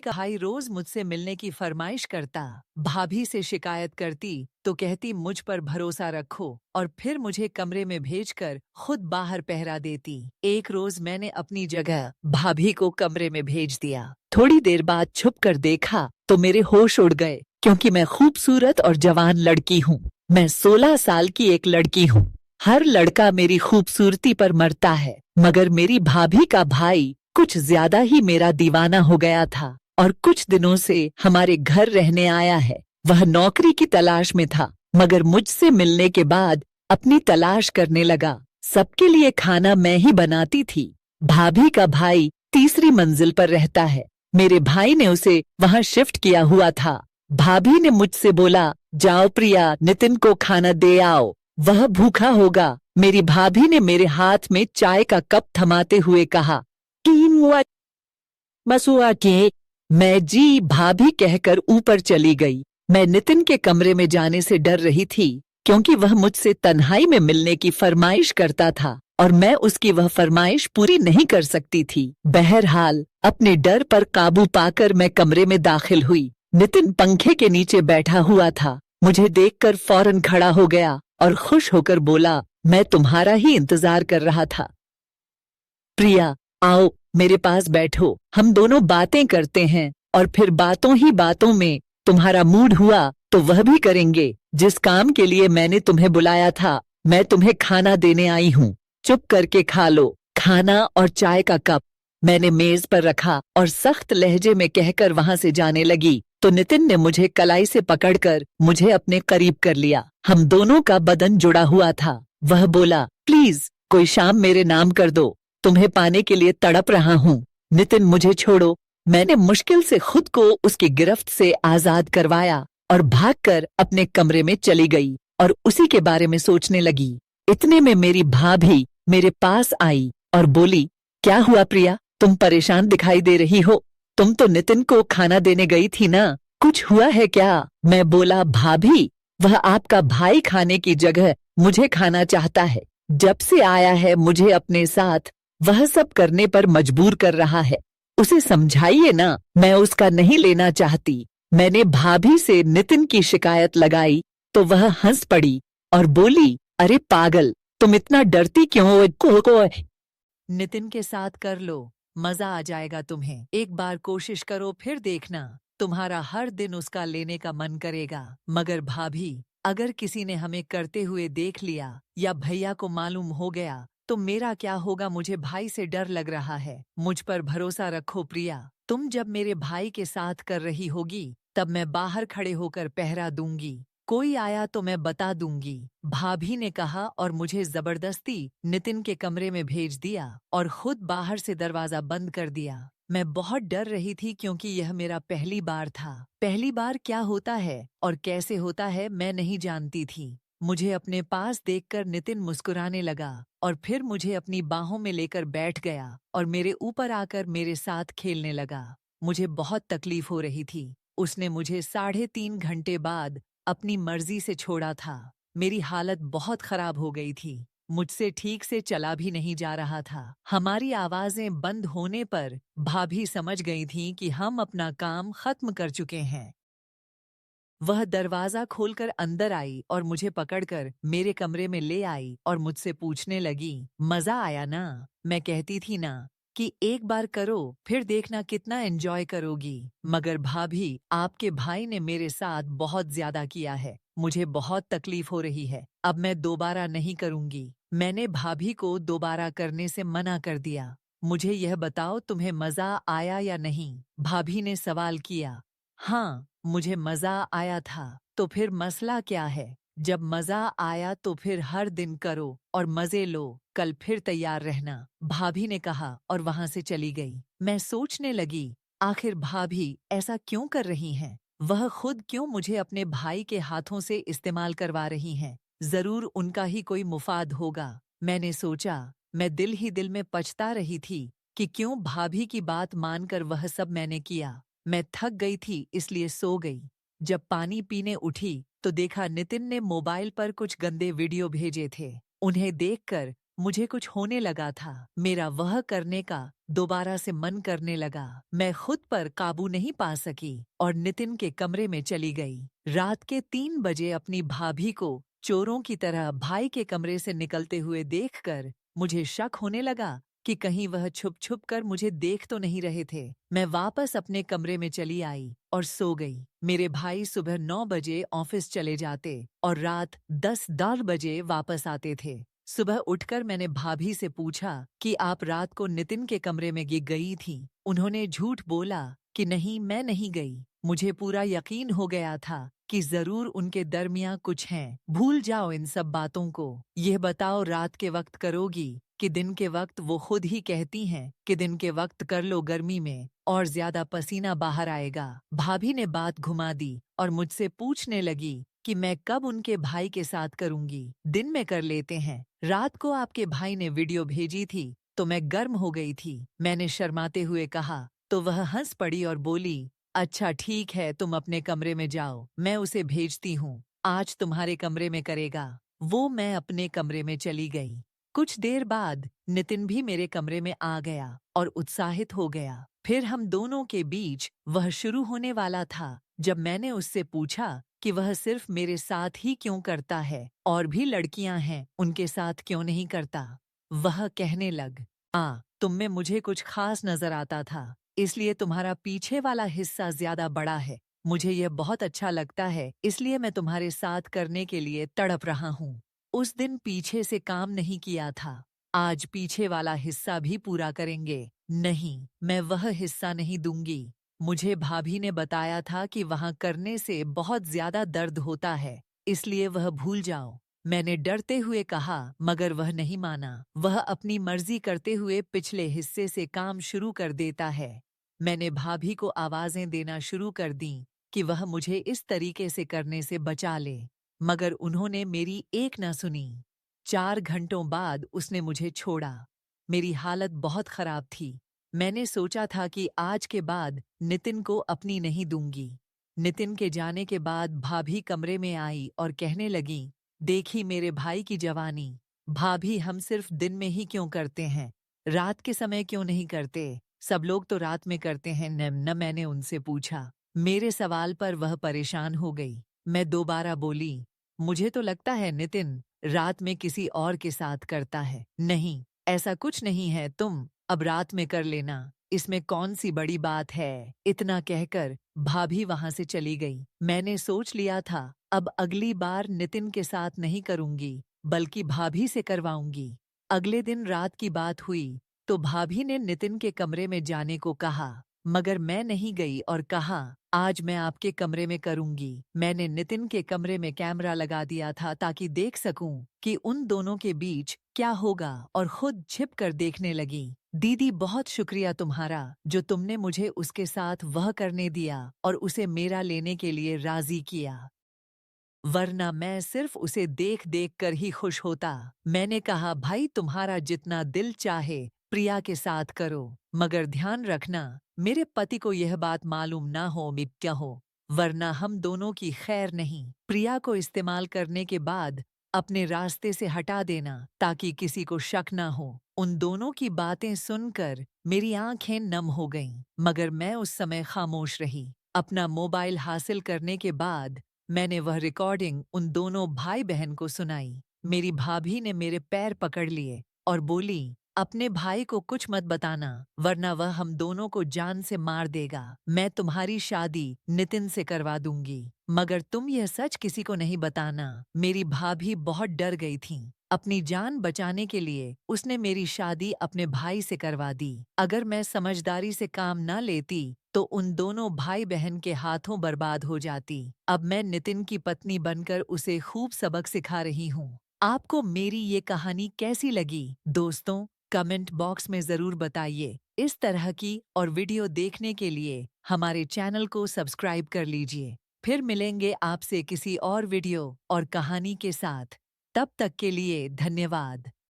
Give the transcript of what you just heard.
का भाई रोज मुझसे मिलने की फरमाइश करता। भाभी से शिकायत करती तो कहती मुझ पर भरोसा रखो और फिर मुझे कमरे में भेजकर खुद बाहर पहरा देती। एक रोज मैंने अपनी जगह भाभी को कमरे में भेज दिया। थोड़ी देर बाद छुप कर देखा तो मेरे होश उड़ गए, क्योंकि मैं खूबसूरत और जवान लड़की हूँ। मैं 16 साल की एक लड़की हूँ। हर लड़का मेरी खूबसूरती पर मरता है, मगर मेरी भाभी का भाई कुछ ज्यादा ही मेरा दीवाना हो गया था और कुछ दिनों से हमारे घर रहने आया है। वह नौकरी की तलाश में था, मगर मुझसे मिलने के बाद अपनी तलाश करने लगा। सबके लिए खाना मैं ही बनाती थी। भाभी का भाई तीसरी मंजिल पर रहता है। मेरे भाई ने उसे वहां शिफ्ट किया हुआ था। भाभी ने मुझसे बोला, जाओ प्रिया, नितिन को खाना दे आओ, वह भूखा होगा। मेरी भाभी ने मेरे हाथ में चाय का कप थमाते हुए कहा, मसुआ के। मैं जी भाभी कहकर ऊपर चली गई। मैं नितिन के कमरे में जाने से डर रही थी, क्योंकि वह मुझसे तन्हाई में मिलने की फरमाइश करता था और मैं उसकी वह फरमाइश पूरी नहीं कर सकती थी। बहरहाल अपने डर पर काबू पाकर मैं कमरे में दाखिल हुई। नितिन पंखे के नीचे बैठा हुआ था। मुझे देखकर फौरन खड़ा हो गया और खुश होकर बोला, मैं तुम्हारा ही इंतजार कर रहा था। प्रिया, आओ मेरे पास बैठो, हम दोनों बातें करते हैं और फिर बातों ही बातों में तुम्हारा मूड हुआ तो वह भी करेंगे। जिस काम के लिए मैंने तुम्हें बुलाया था, मैं तुम्हें खाना देने आई हूँ। चुप करके खा लो। खाना और चाय का कप मैंने मेज पर रखा और सख्त लहजे में कहकर वहां से जाने लगी तो नितिन ने मुझे कलाई से पकड़कर मुझे अपने करीब कर लिया। हम दोनों का बदन जुड़ा हुआ था। वह बोला, प्लीज कोई शाम मेरे नाम कर दो, तुम्हें पाने के लिए तड़प रहा हूँ। नितिन, मुझे छोड़ो। मैंने मुश्किल से खुद को उसकी गिरफ्त से आजाद करवाया और भागकर अपने कमरे में चली गई और उसी के बारे में सोचने लगी। इतने में मेरी भाभी मेरे पास आई और बोली, क्या हुआ प्रिया, तुम परेशान दिखाई दे रही हो? तुम तो नितिन को खाना देने गई थी ना, कुछ हुआ है क्या? मैं बोला, भाभी वह आपका भाई खाने की जगह मुझे खाना चाहता है। जब से आया है मुझे अपने साथ वह सब करने पर मजबूर कर रहा है। उसे समझाइए ना, मैं उसका नहीं लेना चाहती। मैंने भाभी से नितिन की शिकायत लगाई तो वह हंस पड़ी और बोली, अरे पागल, तुम इतना डरती क्यों हो? नितिन के साथ कर लो, मजा आ जाएगा तुम्हें। एक बार कोशिश करो, फिर देखना, तुम्हारा हर दिन उसका लेने का मन करेगा। मगर भाभी, अगर किसी ने हमें करते हुए देख लिया या भैया को मालूम हो गया तो मेरा क्या होगा? मुझे भाई से डर लग रहा है। मुझ पर भरोसा रखो प्रिया, तुम जब मेरे भाई के साथ कर रही होगी तब मैं बाहर खड़े होकर पहरा दूंगी। कोई आया तो मैं बता दूंगी। भाभी ने कहा और मुझे जबरदस्ती नितिन के कमरे में भेज दिया और खुद बाहर से दरवाजा बंद कर दिया। मैं बहुत डर रही थी, क्योंकि यह मेरा पहली बार था। पहली बार क्या होता है और कैसे होता है मैं नहीं जानती थी। मुझे अपने पास देखकर नितिन मुस्कुराने लगा और फिर मुझे अपनी बाहों में लेकर बैठ गया और मेरे ऊपर आकर मेरे साथ खेलने लगा। मुझे बहुत तकलीफ हो रही थी। उसने मुझे 3.5 घंटे बाद अपनी मर्जी से छोड़ा था। मेरी हालत बहुत खराब हो गई थी। मुझसे ठीक से चला भी नहीं जा रहा था। हमारी आवाजें बंद होने पर भाभी समझ गई थी कि हम अपना काम खत्म कर चुके हैं। वह दरवाजा खोलकर अंदर आई और मुझे पकड़कर मेरे कमरे में ले आई और मुझसे पूछने लगी, मजा आया ना? मैं कहती थी ना कि एक बार करो, फिर देखना कितना एंजॉय करोगी। मगर भाभी, आपके भाई ने मेरे साथ बहुत ज्यादा किया है। मुझे बहुत तकलीफ हो रही है। अब मैं दोबारा नहीं करूंगी। मैंने भाभी को दोबारा करने से मना कर दिया। मुझे यह बताओ, तुम्हें मजा आया या नहीं? भाभी ने सवाल किया। हाँ, मुझे मजा आया था। तो फिर मसला क्या है? जब मजा आया तो फिर हर दिन करो और मजे लो। कल फिर तैयार रहना, भाभी ने कहा और वहां से चली गई। मैं सोचने लगी, आखिर भाभी ऐसा क्यों कर रही हैं? वह खुद क्यों मुझे अपने भाई के हाथों से इस्तेमाल करवा रही हैं? जरूर उनका ही कोई मुफाद होगा। मैंने सोचा। मैं दिल ही दिल में पछता रही थी कि क्यों भाभी की बात मानकर वह सब मैंने किया। मैं थक गई थी, इसलिए सो गई। जब पानी पीने उठी तो देखा नितिन ने मोबाइल पर कुछ गंदे वीडियो भेजे थे। उन्हें देखकर मुझे कुछ होने लगा था। मेरा वह करने का दोबारा से मन करने लगा। मैं खुद पर काबू नहीं पा सकी और नितिन के कमरे में चली गई। रात के 3 बजे अपनी भाभी को चोरों की तरह भाई के कमरे से निकलते हुए देखकर मुझे शक होने लगा कि कहीं वह छुप छुप कर मुझे देख तो नहीं रहे थे। मैं वापस अपने कमरे में चली आई और सो गई। मेरे भाई सुबह 9 बजे ऑफिस चले जाते और रात 10-10 बजे वापस आते थे। सुबह उठकर मैंने भाभी से पूछा कि आप रात को नितिन के कमरे में गई थी। उन्होंने झूठ बोला कि नहीं, मैं नहीं गई। मुझे पूरा यकीन हो गया था कि जरूर उनके दरमियां कुछ हैं। भूल जाओ इन सब बातों को। यह बताओ रात के वक्त करोगी कि दिन के वक्त? वो खुद ही कहती हैं कि दिन के वक्त कर लो, गर्मी में और ज्यादा पसीना बाहर आएगा। भाभी ने बात घुमा दी और मुझसे पूछने लगी कि मैं कब उनके भाई के साथ करूंगी। दिन में कर लेते हैं। रात को आपके भाई ने वीडियो भेजी थी तो मैं गर्म हो गई थी। मैंने शर्माते हुए कहा तो वह हंस पड़ी और बोली, अच्छा ठीक है, तुम अपने कमरे में जाओ, मैं उसे भेजती हूँ, आज तुम्हारे कमरे में करेगा वो। मैं अपने कमरे में चली गई। कुछ देर बाद नितिन भी मेरे कमरे में आ गया और उत्साहित हो गया। फिर हम दोनों के बीच वह शुरू होने वाला था। जब मैंने उससे पूछा कि वह सिर्फ मेरे साथ ही क्यों करता है, और भी लड़कियां हैं उनके साथ क्यों नहीं करता, वह कहने लग, तुम में मुझे कुछ खास नजर आता था, इसलिए तुम्हारा पीछे वाला हिस्सा ज्यादा बड़ा है। मुझे यह बहुत अच्छा लगता है, इसलिए मैं तुम्हारे साथ करने के लिए तड़प रहा हूँ। उस दिन पीछे से काम नहीं किया था, आज पीछे वाला हिस्सा भी पूरा करेंगे। नहीं, मैं वह हिस्सा नहीं दूंगी। मुझे भाभी ने बताया था कि वहां करने से बहुत ज्यादा दर्द होता है, इसलिए वह भूल जाओ। मैंने डरते हुए कहा, मगर वह नहीं माना। वह अपनी मर्जी करते हुए पिछले हिस्से से काम शुरू कर देता है। मैंने भाभी को आवाजें देना शुरू कर दी कि वह मुझे इस तरीके से करने से बचा ले, मगर उन्होंने मेरी एक न सुनी। 4 घंटों बाद उसने मुझे छोड़ा। मेरी हालत बहुत खराब थी। मैंने सोचा था कि आज के बाद नितिन को अपनी नहीं दूंगी। नितिन के जाने के बाद भाभी कमरे में आई और कहने लगी, देखी मेरे भाई की जवानी। भाभी, हम सिर्फ दिन में ही क्यों करते हैं, रात के समय क्यों नहीं करते? सब लोग तो रात में करते हैं न? मैंने उनसे पूछा। मेरे सवाल पर वह परेशान हो गई। मैं दोबारा बोली, मुझे तो लगता है नितिन रात में किसी और के साथ करता है। नहीं, ऐसा कुछ नहीं है, तुम अब रात में कर लेना, इसमें कौन सी बड़ी बात है। इतना कहकर भाभी वहां से चली गई। मैंने सोच लिया था अब अगली बार नितिन के साथ नहीं करूंगी, बल्कि भाभी से करवाऊंगी। अगले दिन रात की बात हुई तो भाभी ने नितिन के कमरे में जाने को कहा, मगर मैं नहीं गई और कहा, आज मैं आपके कमरे में करूंगी। मैंने नितिन के कमरे में कैमरा लगा दिया था ताकि देख सकूं कि उन दोनों के बीच क्या होगा, और खुद छिप कर देखने लगी। दीदी, बहुत शुक्रिया तुम्हारा जो तुमने मुझे उसके साथ वह करने दिया और उसे मेरा लेने के लिए राजी किया, वरना मैं सिर्फ उसे देख देख कर ही खुश होता। मैंने कहा, भाई तुम्हारा जितना दिल चाहे प्रिया के साथ करो, मगर ध्यान रखना मेरे पति को यह बात मालूम ना हो क्या हो, वरना हम दोनों की खैर नहीं। प्रिया को इस्तेमाल करने के बाद अपने रास्ते से हटा देना ताकि किसी को शक ना हो। उन दोनों की बातें सुनकर मेरी आंखें नम हो गईं, मगर मैं उस समय खामोश रही। अपना मोबाइल हासिल करने के बाद मैंने वह रिकॉर्डिंग उन दोनों भाई बहन को सुनाई। मेरी भाभी ने मेरे पैर पकड़ लिए और बोली, अपने भाई को कुछ मत बताना, वरना वह हम दोनों को जान से मार देगा। मैं तुम्हारी शादी नितिन से करवा दूंगी, मगर तुम यह सच किसी को नहीं बताना। मेरी भाभी बहुत डर गई थी। अपनी जान बचाने के लिए उसने मेरी शादी अपने भाई से करवा दी। अगर मैं समझदारी से काम न लेती तो उन दोनों भाई बहन के हाथों बर्बाद हो जाती। अब मैं नितिन की पत्नी बनकर उसे खूब सबक सिखा रही हूँ। आपको मेरी ये कहानी कैसी लगी दोस्तों, कमेंट बॉक्स में जरूर बताइए। इस तरह की और वीडियो देखने के लिए हमारे चैनल को सब्सक्राइब कर लीजिए। फिर मिलेंगे आपसे किसी और वीडियो और कहानी के साथ। तब तक के लिए धन्यवाद।